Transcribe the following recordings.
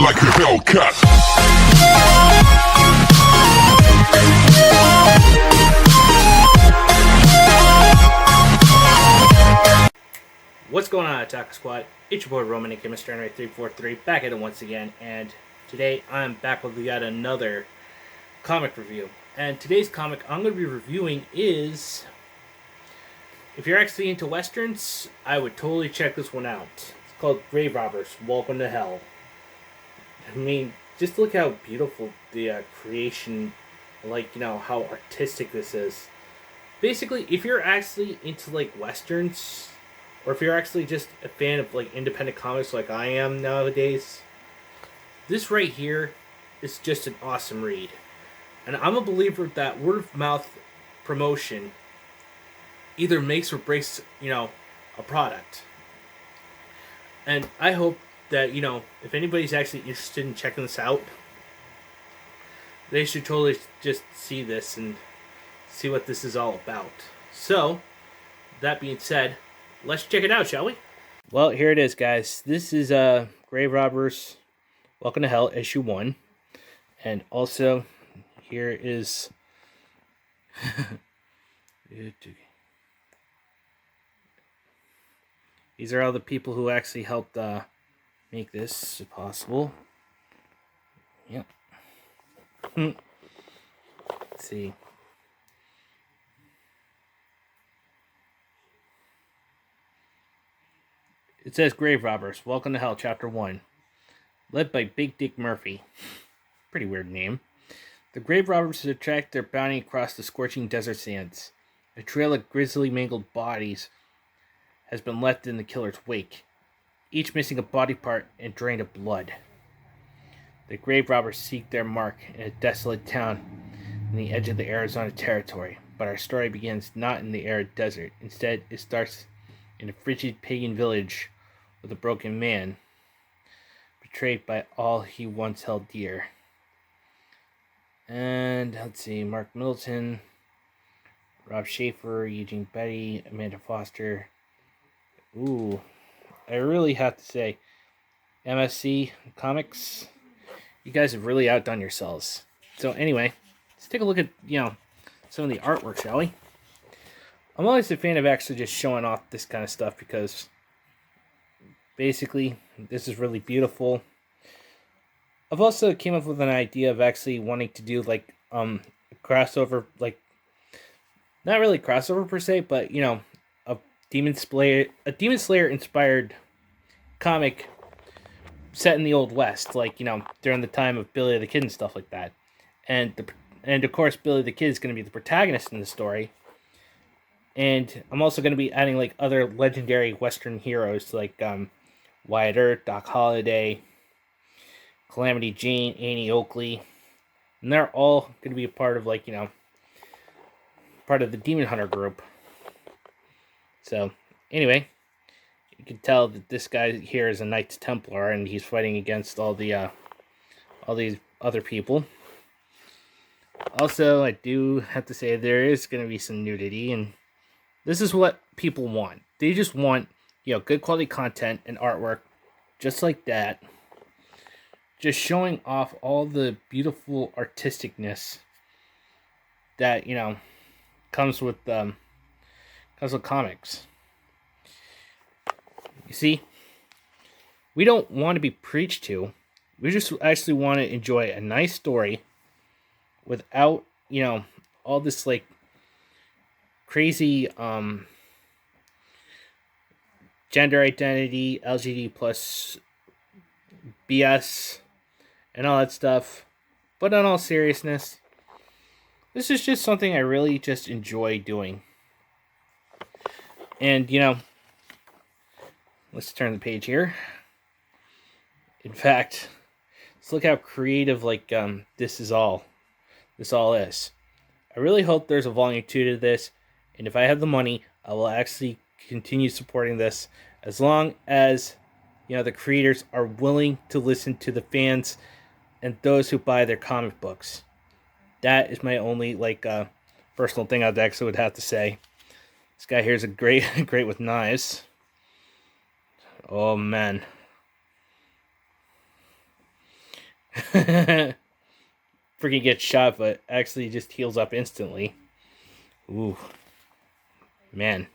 like a Hellcat. What's going on, Attack Squad? It's your boy Roman, aka Mr. Henry 343, back at it once again, and today I'm back with yet another comic review. And today's comic I'm going to be reviewing is, if you're actually into westerns, I would totally check this one out. It's called Grave Robbers, Welcome to Hell. I mean, just look how beautiful the creation, like, you know, how artistic this is. Basically, if you're actually into, like, westerns, or if you're actually just a fan of, like, independent comics like I am nowadays, this right here is just an awesome read. And I'm a believer that word-of-mouth promotion either makes or breaks, you know, a product. And I hope that, you know, if anybody's actually interested in checking this out, they should totally just see this and see what this is all about. So, that being said, let's check it out, shall we? Well, here it is, guys. This is Grave Robbers, Welcome to Hell, issue 1. And also, here is... These are all the people who actually helped make this possible. Yep. Let's see. It says Grave Robbers, Welcome to Hell, Chapter 1. Led by Big Dick Murphy. Pretty weird name. The Grave Robbers attract their bounty across the scorching desert sands. A trail of grisly mangled bodies has been left in the killer's wake, each missing a body part and drained of blood. The Grave Robbers seek their mark in a desolate town on the edge of the Arizona territory, but our story begins not in the arid desert. Instead, it starts in a frigid pagan village with a broken man, betrayed by all he once held dear. And let's see, Mark Middleton, Rob Schaefer, Eugene Betty, Amanda Foster. Ooh, I really have to say, MSC Comics, you guys have really outdone yourselves. So anyway, let's take a look at, you know, some of the artwork, shall we? I'm always a fan of actually just showing off this kind of stuff because basically this is really beautiful. I've also came up with an idea of actually wanting to do like a crossover, like not really crossover per se, but you know, a Demon Slayer inspired comic set in the Old West, like, you know, during the time of Billy the Kid and stuff like that. And of course Billy the Kid is going to be the protagonist in the story. And I'm also going to be adding like other legendary Western heroes like Wyatt Earp, Doc Holliday, Calamity Jane, Annie Oakley. And they're all going to be a part of, like, you know, part of the Demon Hunter group. So, anyway, you can tell that this guy here is a Knights Templar and he's fighting against all these other people. Also, I do have to say there is going to be some nudity, and this is what people want. They just want, you know, good quality content and artwork just like that. Just showing off all the beautiful artisticness that, you know, comes with comics. You see, we don't want to be preached to. We just actually want to enjoy a nice story without, you know, all this like crazy gender identity, LGBT plus BS and all that stuff. But in all seriousness, this is just something I really just enjoy doing. And, you know, let's turn the page here. In fact, let's look how creative, like, this all is. I really hope there's a volume 2 to this, and if I have the money, I will actually continue supporting this as long as, you know, the creators are willing to listen to the fans and those who buy their comic books. That is my only, like, personal thing I actually would have to say. This guy here is a great with knives. Oh, man. freaking gets shot, but actually just heals up instantly. Ooh, man.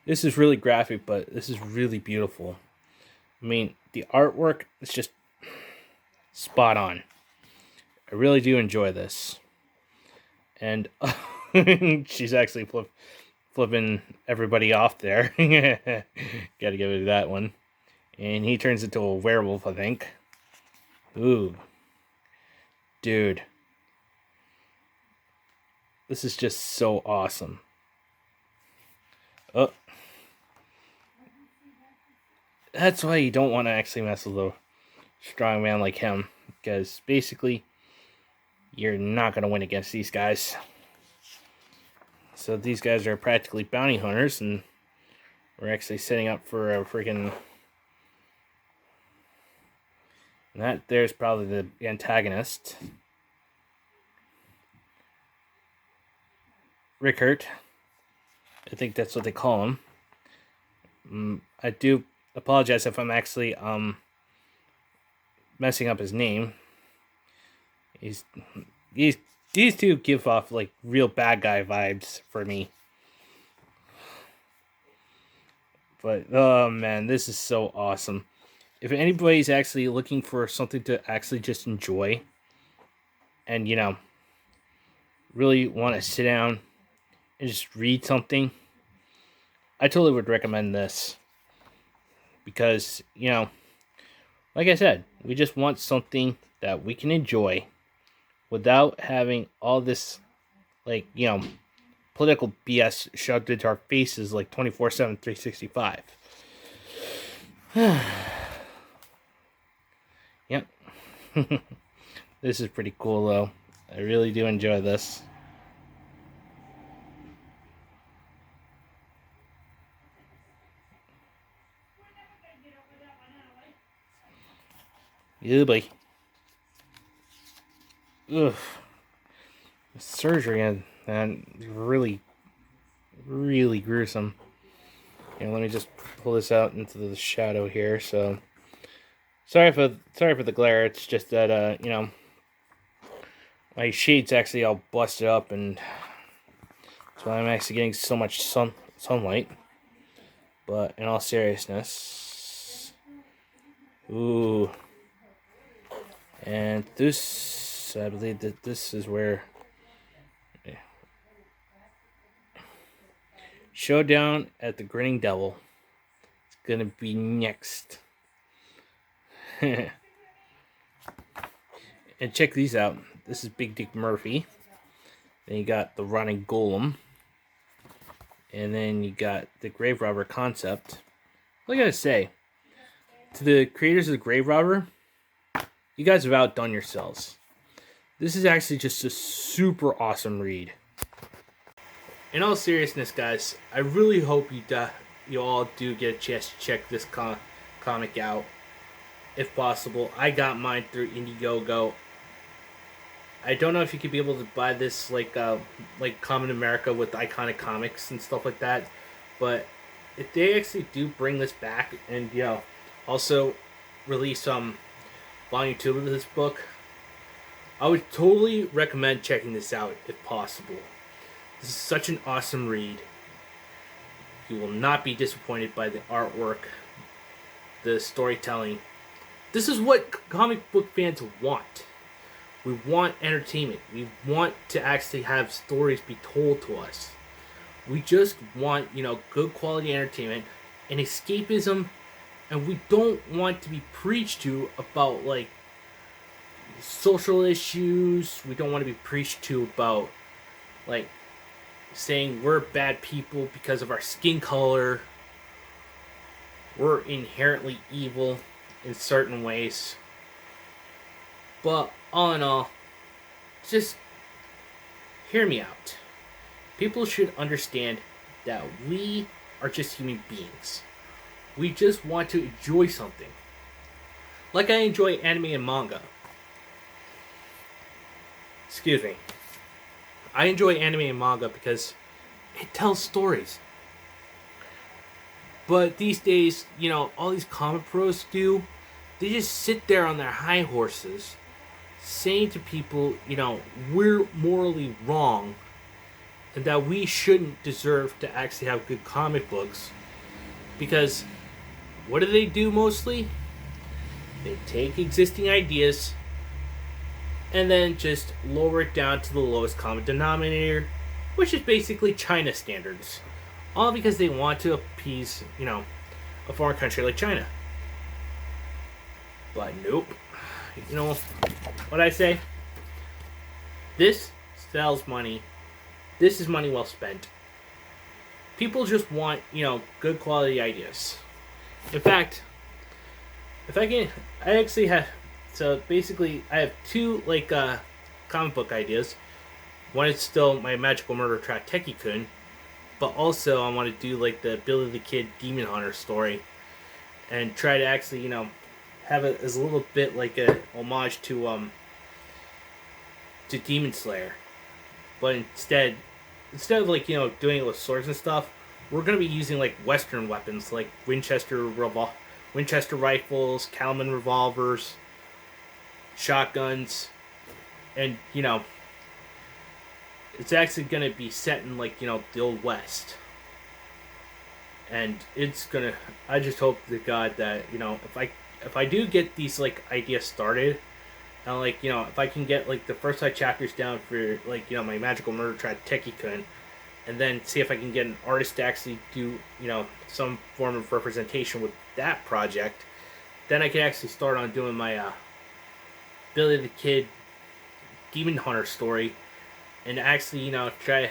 This is really graphic, but this is really beautiful. I mean, the artwork is just spot on. I really do enjoy this. And she's actually flipping everybody off there. Gotta give it that one. And he turns into a werewolf, I think. Ooh. Dude. This is just so awesome. Oh. That's why you don't want to actually mess with a strong man like him. Because basically, you're not going to win against these guys. So these guys are practically bounty hunters, and we're actually setting up for a freaking... And that there's probably the antagonist. Rickert. I think that's what they call him. I do apologize if I'm actually messing up his name. These two give off like real bad guy vibes for me. But oh man, this is so awesome. If anybody's actually looking for something to actually just enjoy and, you know, really want to sit down and just read something, I totally would recommend this. Because, you know, like I said, we just want something that we can enjoy without having all this, like, you know, political BS shoved into our faces like 24/7, 365. Yep. This is pretty cool, though. I really do enjoy this. Yeah, boy. Ugh. The surgery and really, really gruesome. And let me just pull this out into the shadow here. So, sorry for the glare. It's just that you know, my shade's actually all busted up, and that's why I'm actually getting so much sunlight. But in all seriousness, ooh, and this, I believe that this is where Showdown at the Grinning Devil is gonna be next. And check these out. This is Big Dick Murphy. Then you got the Running Golem. And then you got the Grave Robber concept. What I gotta say, to the creators of the Grave Robber, you guys have outdone yourselves. This is actually just a super awesome read. In all seriousness, guys, I really hope you all do get a chance to check this comic out, if possible. I got mine through Indiegogo. I don't know if you could be able to buy this like Common America with Iconic Comics and stuff like that, but if they actually do bring this back and, you know, also release volume 2 of this book, I would totally recommend checking this out if possible. This is such an awesome read. You will not be disappointed by the artwork, the storytelling. This is what comic book fans want. We want entertainment. We want to actually have stories be told to us. We just want, you know, good quality entertainment and escapism, and we don't want to be preached to about, like, social issues. We don't want to be preached to about, like, saying we're bad people because of our skin color. We're inherently evil in certain ways. But all in all, just hear me out. People should understand that we are just human beings. We just want to enjoy something. Like I enjoy anime and manga. Excuse me. I enjoy anime and manga because it tells stories. But these days, you know, all these comic pros do they just sit there on their high horses saying to people, we're morally wrong and that we shouldn't deserve to actually have good comic books. Because what do they do mostly? They take existing ideas and then just lower it down to the lowest common denominator, which is basically China standards. All because they want to appease, a foreign country like China. But nope. You know what I say? This sells money. This is money well spent. People just want, good quality ideas. In fact, if I can, I actually have, so basically I have two, comic book ideas. One is still my Magical Murder Trap Teki-kun, but also I want to do, the Billy the Kid Demon Hunter story and try to actually, have it as a little bit like a homage to Demon Slayer. But instead of doing it with swords and stuff, we're gonna be using Western weapons like Winchester rifles, Calman revolvers, shotguns, and it's actually gonna be set in the Old West. And it's gonna. I just hope to God that if I do get these ideas started, and if I can get the first 5 chapters down for my Magical Murder Trap Teki-kun, and then see if I can get an artist to actually do some form of representation with that project, then I can actually start on doing my Billy the Kid Demon Hunter story, and actually try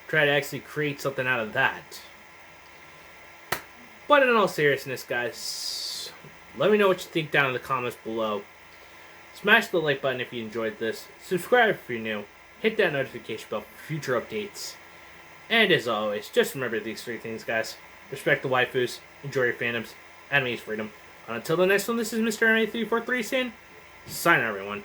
to actually create something out of that. But in all seriousness, guys, let me know what you think down in the comments below. Smash the like button if you enjoyed this. Subscribe if you're new. Hit that notification bell for future updates. And as always, just remember these 3 things, guys. Respect the waifus, enjoy your fandoms, anime is freedom. Until the next one, this is Mr. Anime343 saying, sign out, everyone.